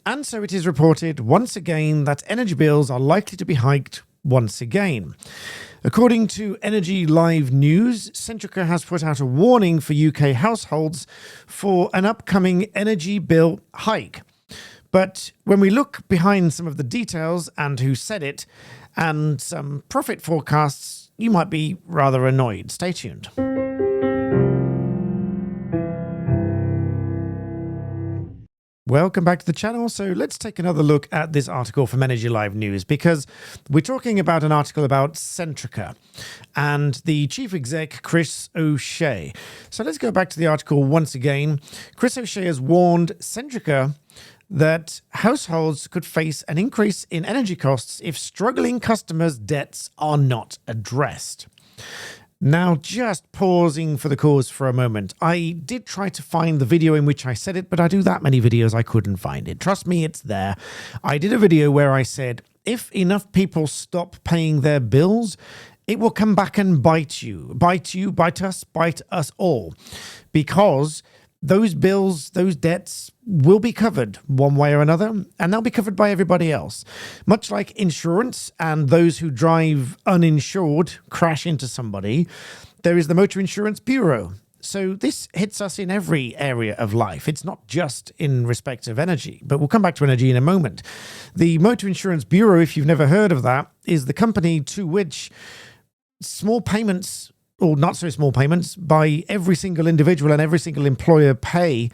And so it is reported once again that energy bills are likely to be hiked once again. According to Energy Live News, Centrica has put out a warning for UK households for an upcoming energy bill hike. But when we look behind some of the details and who said it and some profit forecasts, you might be rather annoyed. Stay tuned. Welcome back to the channel. So let's take another look at this article from Energy Live News, because we're talking about an article about Centrica and the chief exec, Chris O'Shea. So let's go back to the article once again. Chris O'Shea has warned Centrica that households could face an increase in energy costs if struggling customers' debts are not addressed. Now, just pausing for the cause for a moment. I did try to find the video in which I said it, but I do that many videos, I couldn't find it. Trust me, it's there. I did a video where I said, if enough people stop paying their bills, it will come back and bite you. Bite us all. Because those bills, those debts will be covered one way or another, and they'll be covered by everybody else. Much like insurance, and those who drive uninsured crash into somebody, there is the Motor Insurance Bureau. So this hits us in every area of life. It's not just in respect of energy, but we'll come back to energy in a moment. The Motor Insurance Bureau, if you've never heard of that, is the company to which small payments, or not so small payments, by every single individual and every single employer pay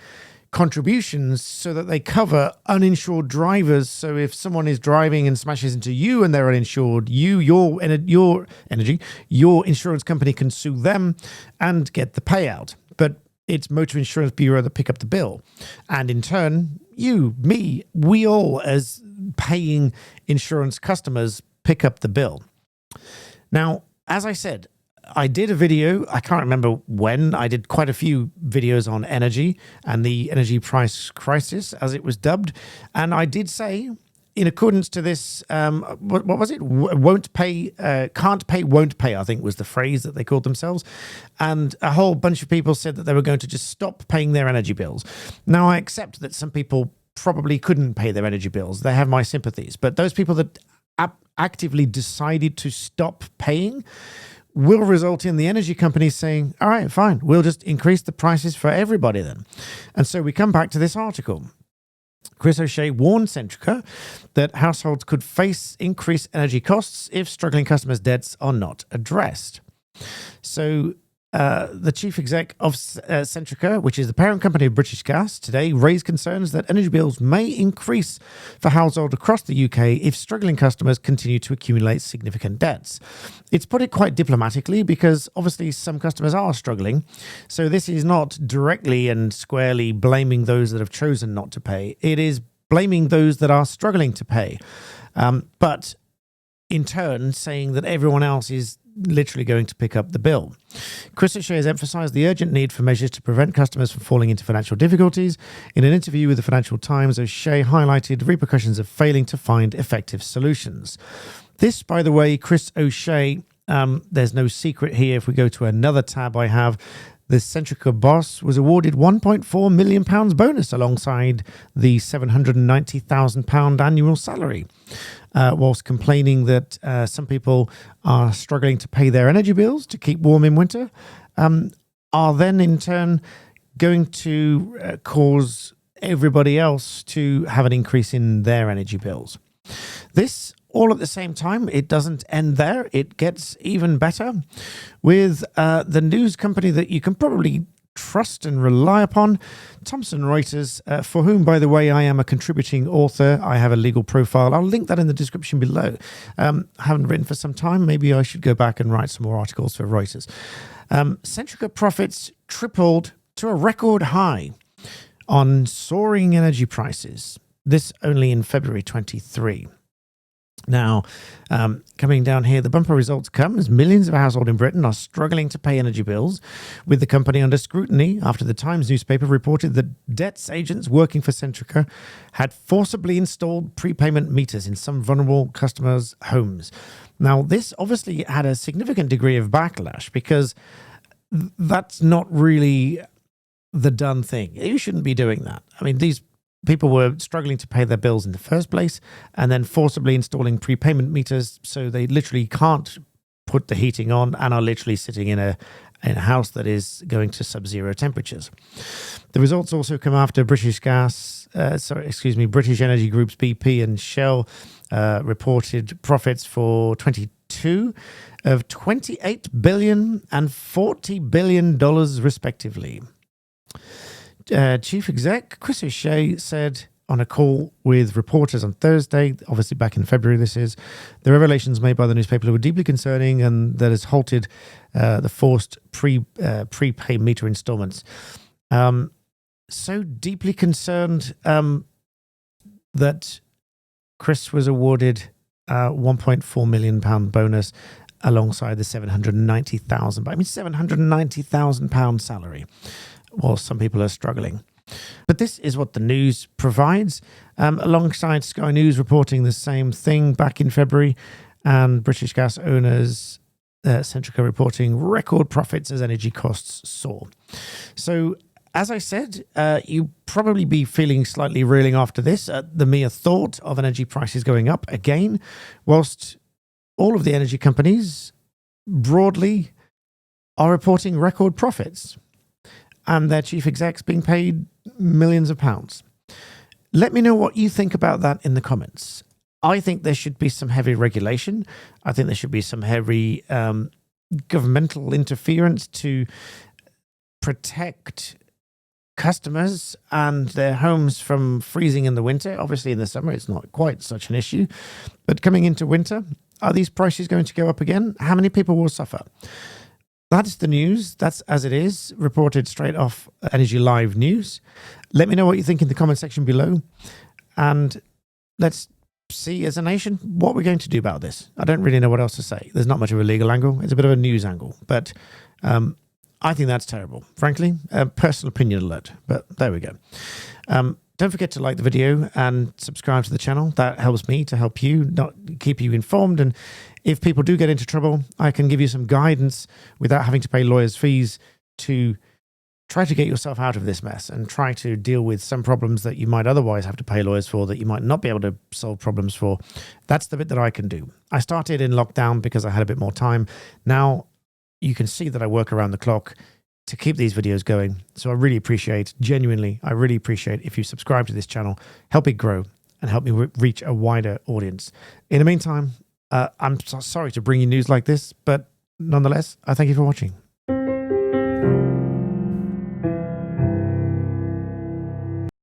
contributions so that they cover uninsured drivers. So if someone is driving and smashes into you and they're uninsured, your insurance company can sue them and get the payout. But it's Motor Insurance Bureau that pick up the bill. And in turn, you, me, we all as paying insurance customers pick up the bill. Now, as I said, I did a video, I can't remember when, I did quite a few videos on energy and the energy price crisis, as it was dubbed. And I did say, in accordance to this, what was it? Won't pay, can't pay, won't pay, I think was the phrase that they called themselves. And a whole bunch of people said that they were going to just stop paying their energy bills. Now, I accept that some people probably couldn't pay their energy bills. They have my sympathies. But those people that actively decided to stop paying will result in the energy companies saying, all right, fine, we'll just increase the prices for everybody then. And so we come back to this article. Chris O'Shea warned Centrica that households could face increased energy costs if struggling customers' debts are not addressed. So the chief exec of Centrica, which is the parent company of British Gas, today raised concerns that energy bills may increase for households across the UK if struggling customers continue to accumulate significant debts. It's put it quite diplomatically because obviously some customers are struggling. So this is not directly and squarely blaming those that have chosen not to pay. It is blaming those that are struggling to pay. But in turn, saying that everyone else is literally going to pick up the bill. Chris O'Shea has emphasised the urgent need for measures to prevent customers from falling into financial difficulties. In an interview with the Financial Times, O'Shea highlighted repercussions of failing to find effective solutions. This, by the way, Chris O'Shea, there's no secret here. If we go to another tab I have, the Centrica boss was awarded £1.4 million bonus alongside the £790,000 annual salary, whilst complaining that some people are struggling to pay their energy bills to keep warm in winter, are then in turn going to cause everybody else to have an increase in their energy bills. This all at the same time, it doesn't end there. It gets even better with the news company that you can probably trust and rely upon, Thomson Reuters, for whom, by the way, I am a contributing author. I have a legal profile. I'll link that in the description below. Haven't written for some time. Maybe I should go back and write some more articles for Reuters. Centrica profits tripled to a record high on soaring energy prices. This only in February 23. Now, coming down here, the bumper results come as millions of households in Britain are struggling to pay energy bills, with the company under scrutiny after the Times newspaper reported that debts agents working for Centrica had forcibly installed prepayment meters in some vulnerable customers' homes. Now, this obviously had a significant degree of backlash because that's not really the done thing. You shouldn't be doing that. I mean, these people were struggling to pay their bills in the first place, and then forcibly installing prepayment meters, so they literally can't put the heating on and are literally sitting in a house that is going to sub-zero temperatures. The results also come after British Energy Group's BP and Shell reported profits for 22 of $28 billion and $40 billion respectively. Chief Exec Chris O'Shea said on a call with reporters on Thursday, obviously back in February this is, the revelations made by the newspaper were deeply concerning and that has halted the forced prepay meter installments. So deeply concerned that Chris was awarded a £1.4 million bonus alongside the £790,000 salary. Well, some people are struggling. But this is what the news provides, alongside Sky News reporting the same thing back in February, and British gas owners Centrica reporting record profits as energy costs soar. So, as I said, you probably be feeling slightly reeling after this at the mere thought of energy prices going up again, whilst all of the energy companies broadly are reporting record profits and their chief execs being paid millions of pounds. Let me know what you think about that in the comments. I think there should be some heavy regulation. I think there should be some heavy governmental interference to protect customers and their homes from freezing in the winter. Obviously, in the summer, it's not quite such an issue. But coming into winter, are these prices going to go up again? How many people will suffer? That's the news. That's as it is, reported straight off Energy Live News. Let me know what you think in the comment section below. And let's see, as a nation, what we're going to do about this. I don't really know what else to say. There's not much of a legal angle. It's a bit of a news angle. But I think that's terrible, frankly. Personal opinion alert. But there we go. Don't forget to like the video and subscribe to the channel. That helps me to help you, not keep you informed. And if people do get into trouble, I can give you some guidance without having to pay lawyers' fees to try to get yourself out of this mess and try to deal with some problems that you might otherwise have to pay lawyers for, that you might not be able to solve problems for. That's the bit that I can do. I started in lockdown because I had a bit more time. Now you can see that I work around the clock to keep these videos going. So I really appreciate, genuinely, I really appreciate if you subscribe to this channel, help it grow and help me reach a wider audience. In the meantime, I'm sorry to bring you news like this, but nonetheless, I thank you for watching.